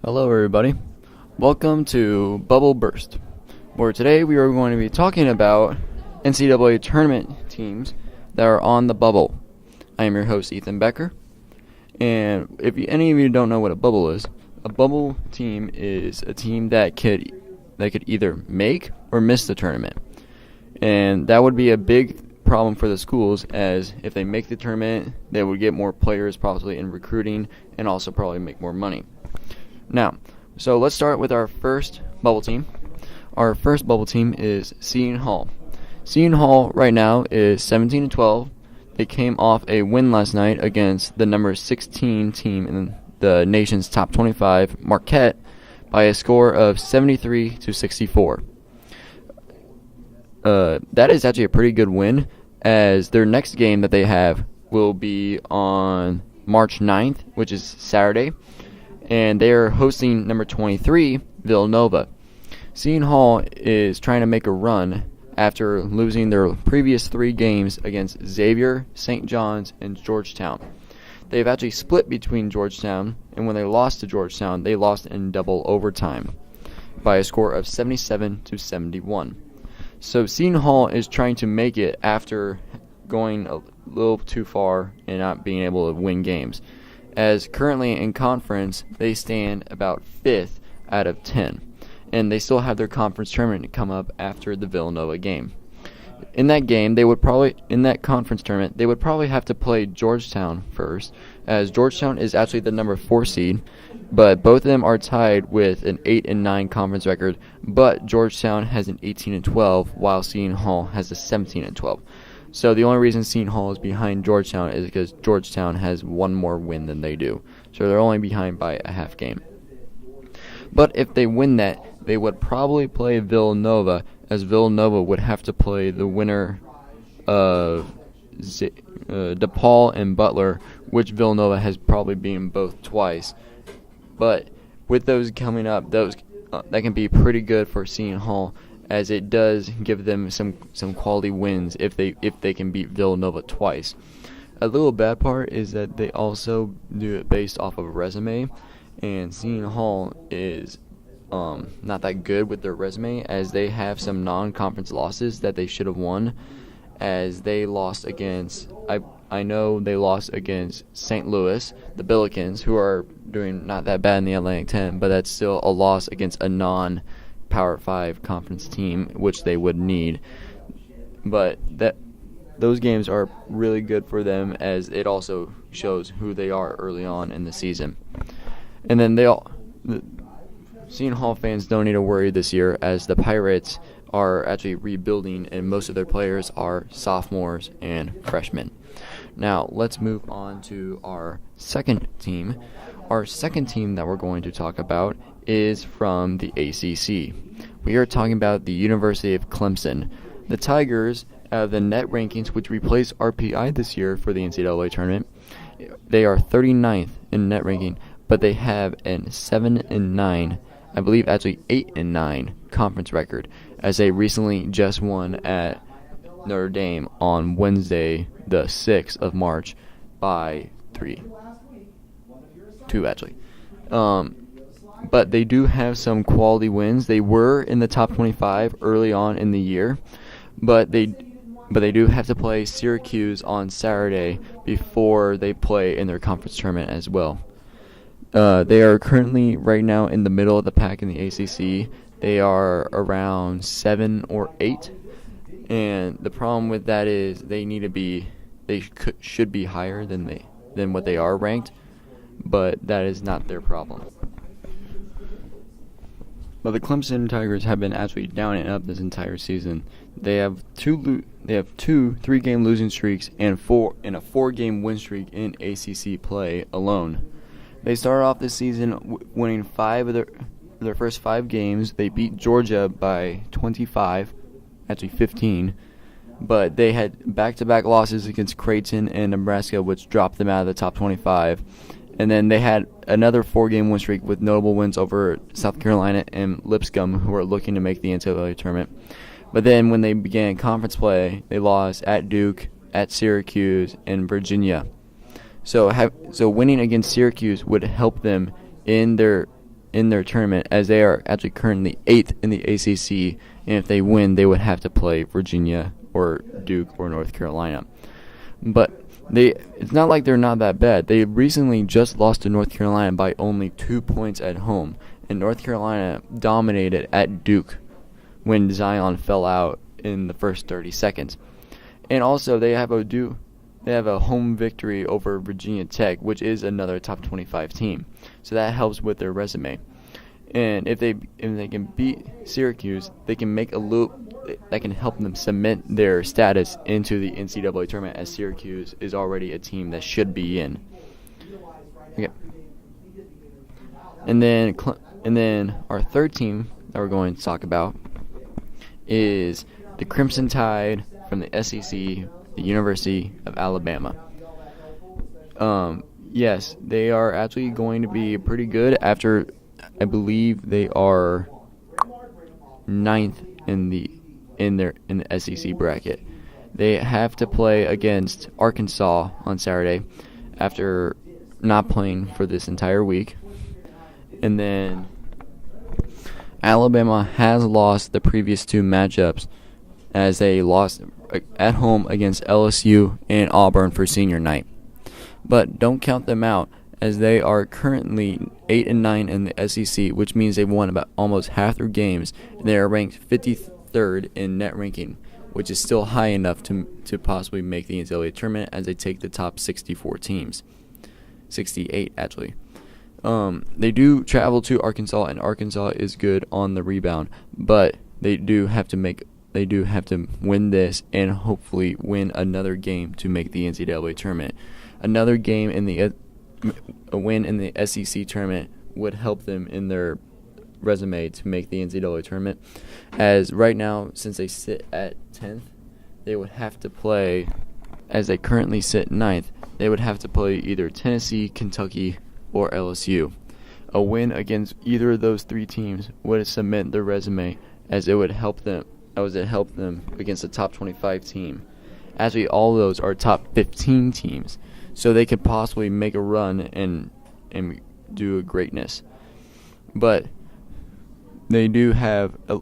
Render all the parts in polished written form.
Hello everybody, welcome to Bubble Burst, where today we are going to be talking about NCAA tournament teams that are on the bubble. I am your host Ethan Becker, and if any of you don't know what a bubble team is a team that could either make or miss the tournament, and that would be a big problem for the schools, as if they make the tournament they would get more players possibly in recruiting and also probably make more money. Now, so let's start with our first bubble team. Our first bubble team is Seton Hall. Seton Hall right now is 17-12. They came off a win last night against the number 16 team in the nation's top 25, Marquette, by a score of 73-64. That is actually a pretty good win, as their next game that they have will be on March 9th, which is Saturday, and they are hosting number 23, Villanova. Seton Hall is trying to make a run after losing their previous 3 games against Xavier, St. John's, and Georgetown. They've actually split between Georgetown, and when they lost to Georgetown, they lost in double overtime by a score of 77-71. So Seton Hall is trying to make it after going a little too far and not being able to win games, as currently in conference they stand about 5th out of 10, and they still have their conference tournament to come up after the Villanova game. In that conference tournament, they would probably have to play Georgetown first, as Georgetown is actually the number 4 seed, but both of them are tied with an 8-9 conference record, but Georgetown has an 18-12, while Seton Hall has a 17-12. So the only reason Seton Hall is behind Georgetown is because Georgetown has one more win than they do. So they're only behind by a half game. But if they win that, they would probably play Villanova, as Villanova would have to play the winner of DePaul and Butler, which Villanova has probably beaten both twice. But with those coming up, that can be pretty good for Seton Hall, as it does give them some quality wins if they can beat Villanova twice. A little bad part is that they also do it based off of a resume, and Seton Hall is not that good with their resume, as they have some non-conference losses that they should have won, as they lost against I know they lost against St. Louis, the Billikens, who are doing not that bad in the Atlantic 10, but that's still a loss against a non-Power 5 conference team, which they would need. But those games are really good for them, as it also shows who they are early on in the season. And then Seton Hall fans don't need to worry this year, as the Pirates are actually rebuilding, and most of their players are sophomores and freshmen. Now, let's move on to our second team. Our second team that we're going to talk about is from the ACC. We are talking about the University of Clemson. The Tigers, out of the net rankings, which replaced RPI this year for the NCAA tournament, they are 39th in net ranking, but they have an 7-9, I believe actually 8-9 conference record, as they recently just won at Notre Dame on Wednesday, the 6th of March, by 2 actually. But they do have some quality wins. They were in the top 25 early on in the year, but they do have to play Syracuse on Saturday before they play in their conference tournament as well. They are currently right now in the middle of the pack in the ACC. They are around 7 or 8, and the problem with that is they should be higher than what they are ranked, but that is not their problem. But the Clemson Tigers have been actually down and up this entire season. They have two 3-game losing streaks and a 4-game win streak in ACC play alone. They started off this season winning 5 of their first 5 games. They beat Georgia by 25, actually 15, but they had back-to-back losses against Creighton and Nebraska, which dropped them out of the top 25. And then they had another 4-game win streak with notable wins over South Carolina and Lipscomb, who are looking to make the NCAA tournament. But then when they began conference play, they lost at Duke, at Syracuse, and Virginia. So winning against Syracuse would help them in their in their tournament, as they are actually currently 8th in the ACC, and if they win, they would have to play Virginia or Duke or North Carolina. But it's not like they're not that bad. They recently just lost to North Carolina by only 2 points at home, and North Carolina dominated at Duke when Zion fell out in the first 30 seconds. And also they have a home victory over Virginia Tech, which is another top 25 team. So that helps with their resume. And if they can beat Syracuse, they can make a loop that can help them cement their status into the NCAA tournament, as Syracuse is already a team that should be in. Okay. And then our third team that we're going to talk about is the Crimson Tide from the SEC, the University of Alabama. Yes, they are actually going to be pretty good after, I believe they are 9th in the SEC bracket. They have to play against Arkansas on Saturday after not playing for this entire week. And then Alabama has lost the previous 2 matchups, as they lost at home against LSU and Auburn for senior night. But don't count them out, as they are currently 8-9 in the SEC, which means they've won about almost half their games. They are ranked 53rd in net ranking, which is still high enough to possibly make the NCAA tournament, as they take the top 64 teams. 68 actually. They do travel to Arkansas, and Arkansas is good on the rebound, but they do have to win this and hopefully win another game to make the NCAA tournament. Another game a win in the SEC tournament would help them in their resume to make the NCAA tournament, as right now, since they sit at 10th, they would have to play, as they currently sit 9th, they would have to play either Tennessee, Kentucky, or LSU. A win against either of those 3 teams would cement their resume, as it would help them against the top 25 team. Actually, all of those are top 15 teams, so they could possibly make a run and do a greatness. But they do have a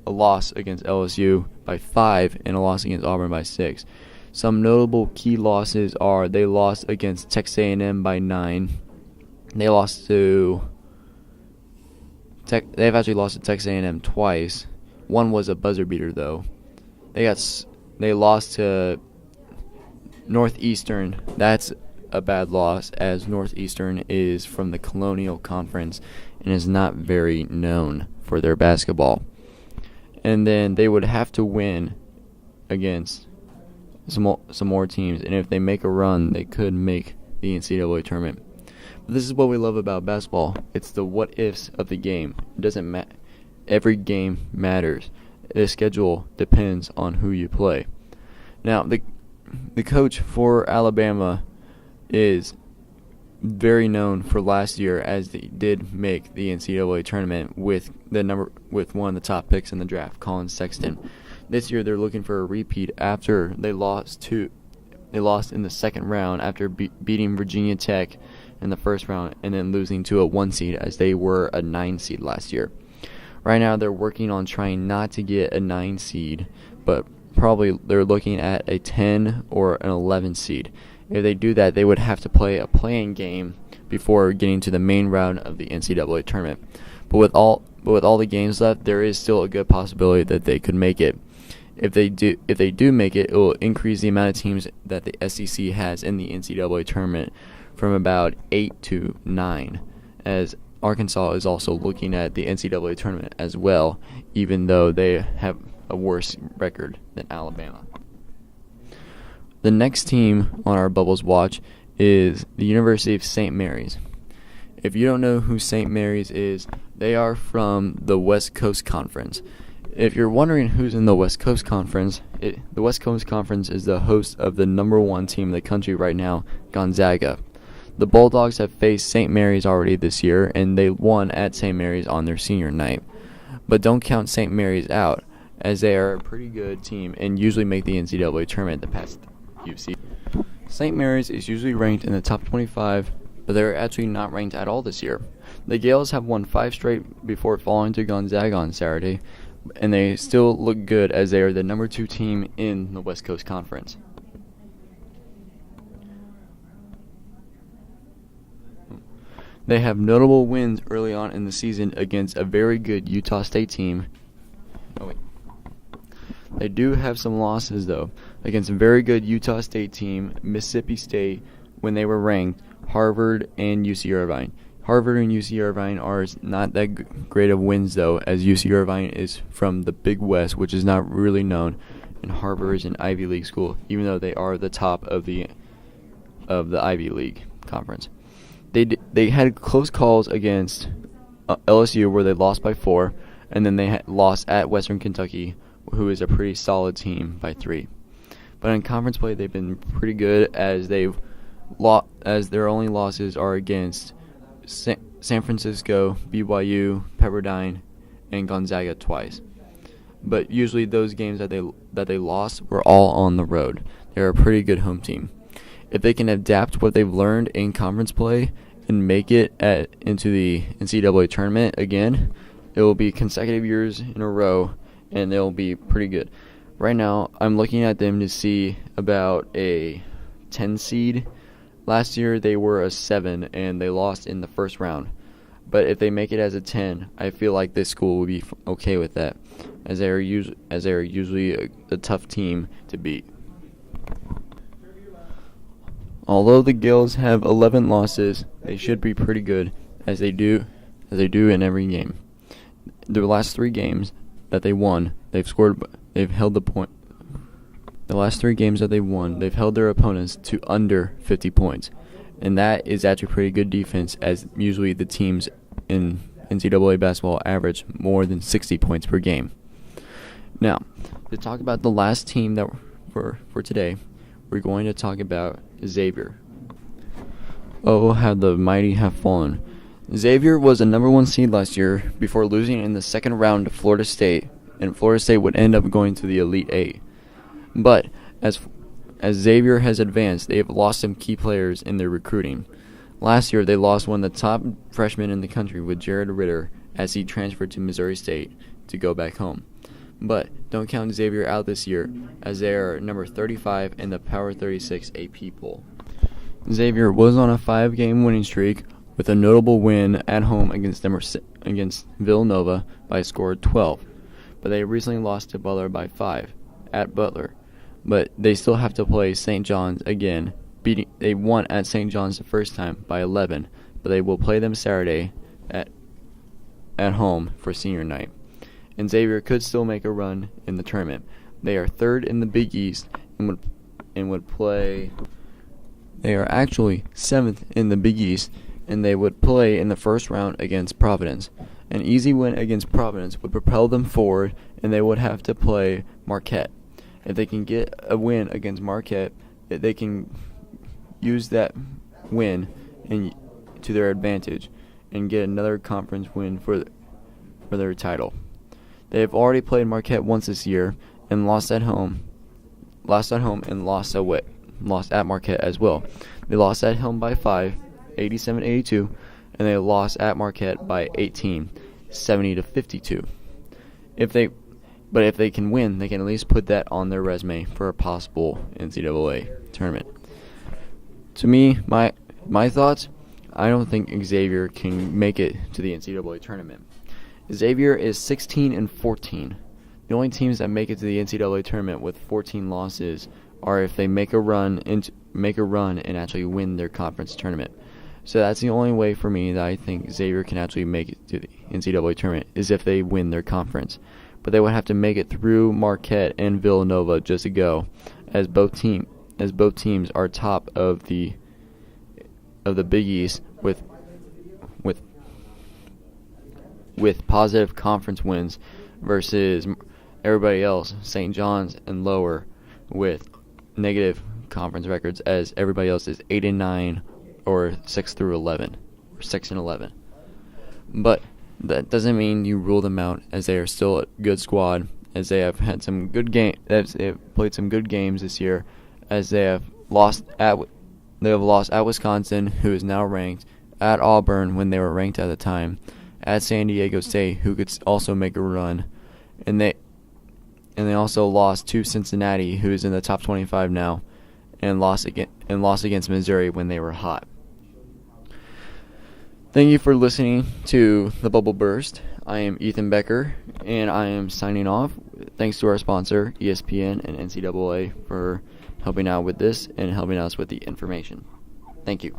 loss against LSU by 5 and a loss against Auburn by 6. Some notable key losses are they lost against Texas A&M by 9. They've actually lost to Texas A&M twice. One was a buzzer beater, though. They lost to Northeastern. That's a bad loss, as Northeastern is from the Colonial Conference and is not very known for their basketball. And then they would have to win against some more teams, and if they make a run, they could make the NCAA tournament. But this is what we love about basketball. It's the what ifs of the game. It doesn't matter. Every game matters. The schedule depends on who you play. Now, the coach for Alabama is very known for last year, as they did make the NCAA tournament with one of the top picks in the draft, Colin Sexton. This year they're looking for a repeat after they lost in the second round after beating Virginia Tech in the first round and then losing to a 1 seed, as they were a 9 seed last year. Right now they're working on trying not to get a 9 seed, but probably they're looking at a 10 or an 11 seed. If they do that, they would have to play a play-in game before getting to the main round of the NCAA tournament. But with all the games left, there is still a good possibility that they could make it. If they do make it, it will increase the amount of teams that the SEC has in the NCAA tournament from about 8 to 9, as Arkansas is also looking at the NCAA tournament as well, even though they have a worse record than Alabama. The next team on our Bubbles watch is the University of St. Mary's. If you don't know who St. Mary's is, they are from the West Coast Conference. If you're wondering who's in the West Coast Conference, the West Coast Conference is the host of the number 1 team in the country right now, Gonzaga. The Bulldogs have faced St. Mary's already this year, and they won at St. Mary's on their senior night. But don't count St. Mary's out, as they are a pretty good team and usually make the NCAA tournament the past few seasons. St. Mary's is usually ranked in the top 25, but they're actually not ranked at all this year. The Gales have won 5 straight before falling to Gonzaga on Saturday, and they still look good as they are the number 2 team in the West Coast Conference. They have notable wins early on in the season against a very good Utah State team. They do have some losses, though, against a very good Utah State team, Mississippi State, when they were ranked, Harvard, and UC Irvine. Harvard and UC Irvine are not that great of wins, though, as UC Irvine is from the Big West, which is not really known, and Harvard is an Ivy League school, even though they are the top of the Ivy League conference. They had close calls against LSU, where they lost by 4, and then they lost at Western Kentucky, who is a pretty solid team, by 3. But in conference play, they've been pretty good as as their only losses are against San Francisco, BYU, Pepperdine, and Gonzaga twice. But usually those games that they lost were all on the road. They're a pretty good home team. If they can adapt what they've learned in conference play and make it into the NCAA tournament again, it will be consecutive years in a row, and they'll be pretty good. Right now, I'm looking at them to see about a 10 seed. Last year, they were a 7, and they lost in the first round. But if they make it as a 10, I feel like this school will be okay with that, as they are usually a tough team to beat. Although the Gales have 11 losses, they should be pretty good, as they do in every game. The last 3 games that they won, they've held the point. The last 3 games that they won, they've held their opponents to under 50 points, and that is actually pretty good defense, as usually the teams in NCAA basketball average more than 60 points per game. Now, to talk about the last team that for today, we're going to talk about Xavier. Oh, how the mighty have fallen. Xavier was a number 1 seed last year before losing in the second round to Florida State, and Florida State would end up going to the Elite 8. But as Xavier has advanced, they have lost some key players in their recruiting. Last year, they lost one of the top freshmen in the country with Jared Ritter as he transferred to Missouri State to go back home. But don't count Xavier out this year, as they are number 35 in the Power 36 AP poll. Xavier was on a 5-game winning streak with a notable win at home against Villanova by a score of 12. But they recently lost to Butler by 5 at Butler. But they still have to play St. John's again. They won at St. John's the first time by 11, but they will play them Saturday at home for senior night. And Xavier could still make a run in the tournament. They are 3rd in the Big East and would play. They are actually 7th in the Big East, and they would play in the first round against Providence. An easy win against Providence would propel them forward, and they would have to play Marquette. If they can get a win against Marquette, they can use that win to their advantage and get another conference win for their title. They have already played Marquette once this year and lost at home and lost at Marquette as well. They lost at home by 5, 87-82, and they lost at Marquette by 18, 70-52. If they can win, they can at least put that on their resume for a possible NCAA tournament. To me, my thoughts, I don't think Xavier can make it to the NCAA tournament. Xavier is 16-14. The only teams that make it to the NCAA tournament with 14 losses are if they make a run and actually win their conference tournament. So that's the only way for me that I think Xavier can actually make it to the NCAA tournament is if they win their conference. But they would have to make it through Marquette and Villanova just to go, as both teams are top of the Big East with positive conference wins versus everybody else, St. John's and lower, with negative conference records, as everybody else is 8-9 or 6-11 or 6-11. But that doesn't mean you rule them out, as they are still a good squad, as they have had some good they have played some good games this year, as they have lost at Wisconsin, who is now ranked, at Auburn when they were ranked at the time, at San Diego State, who could also make a run, and they also lost to Cincinnati, who's in the top 25 now, and lost against Missouri when they were hot. Thank you for listening to The Bubble Burst. I am Ethan Becker, and I am signing off. Thanks to our sponsor, ESPN and NCAA, for helping out with this and helping us with the information. Thank you.